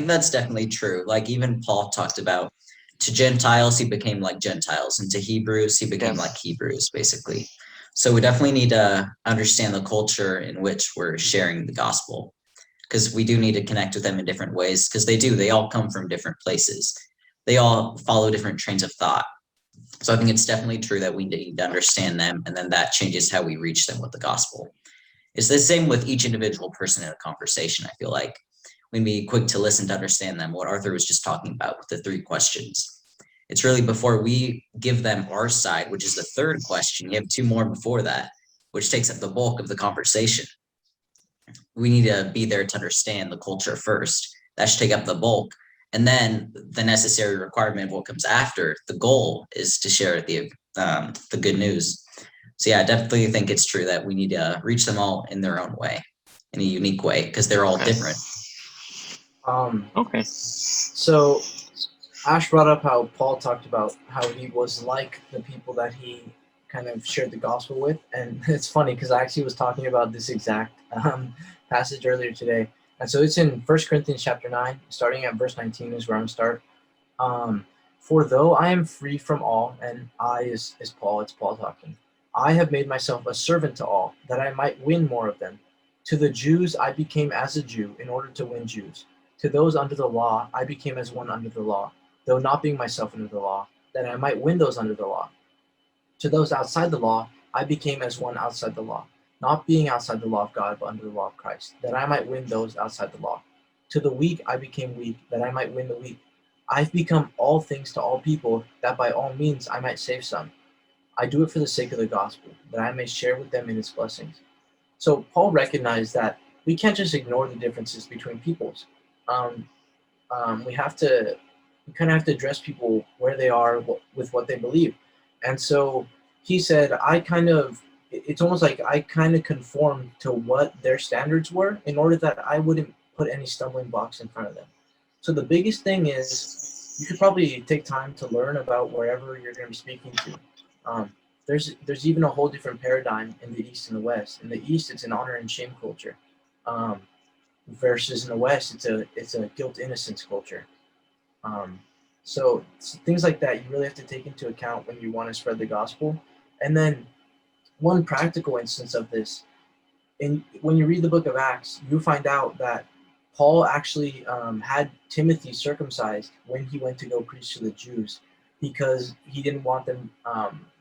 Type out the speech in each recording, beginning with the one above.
think that's definitely true. Like even Paul talked about to Gentiles, he became like Gentiles, and to Hebrews, he became like Yes. Hebrews, basically. So we definitely need to understand the culture in which we're sharing the gospel because we do need to connect with them in different ways because they all come from different places. They all follow different trains of thought. So I think it's definitely true that we need to understand them, and then that changes how we reach them with the gospel. It's the same with each individual person in a conversation. I feel like we need to be quick to listen to understand them. What Arthur was just talking about with the three questions. It's really before we give them our side, which is the third question. You have two more before that, which takes up the bulk of the conversation. We need to be there to understand the culture first. That should take up the bulk. And then the necessary requirement of what comes after, the goal is to share the good news. So yeah, I definitely think it's true that we need to reach them all in their own way, in a unique way, because they're all Okay. different. Um, Okay. so Ash brought up how Paul talked about how he was like the people that he kind of shared the gospel with, and it's funny because I actually was talking about this exact passage earlier today, and so it's in 1 Corinthians chapter 9, starting at verse 19 is where I'm gonna start. Um, For though I am free from all, and I is Paul, it's Paul talking, I have made myself a servant to all, that I might win more of them. To the Jews I became as a Jew in order to win Jews. To those under the law I became as one under the law, though not being myself under the law, that I might win those under the law. To those outside the law I became as one outside the law, not being outside the law of God, but under the law of Christ, that I might win those outside the law. To the weak I became weak, that I might win the weak. I've become all things to all people, that by all means I might save some. I do it for the sake of the gospel, that I may share with them in its blessings. So Paul recognized that we can't just ignore the differences between peoples. Um, we have to, we kind of have to address people where they are with what they believe. And so he said, it's almost like I kind of conformed to what their standards were in order that I wouldn't put any stumbling blocks in front of them. So the biggest thing is you should probably take time to learn about wherever you're going to be speaking to. Um, there's even a whole different paradigm in the East and the West. In the East, it's an honor and shame culture, um, versus in the West, it's a guilt innocence culture. Um, so things like that you really have to take into account when you want to spread the gospel. And then one practical instance of this, when you read the book of Acts, you find out that Paul actually had Timothy circumcised when he went to go preach to the Jews because he didn't want them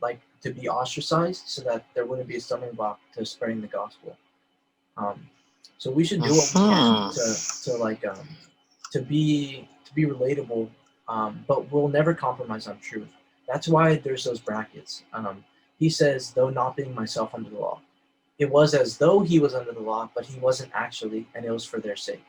like to be ostracized, so that there wouldn't be a stumbling block to spreading the gospel. Um, so we should do what we can Mhm. to be relatable, but we'll never compromise on truth. That's why there's those brackets. He says, "Though not being myself under the law." It was as though he was under the law, but he wasn't actually, and it was for their sake.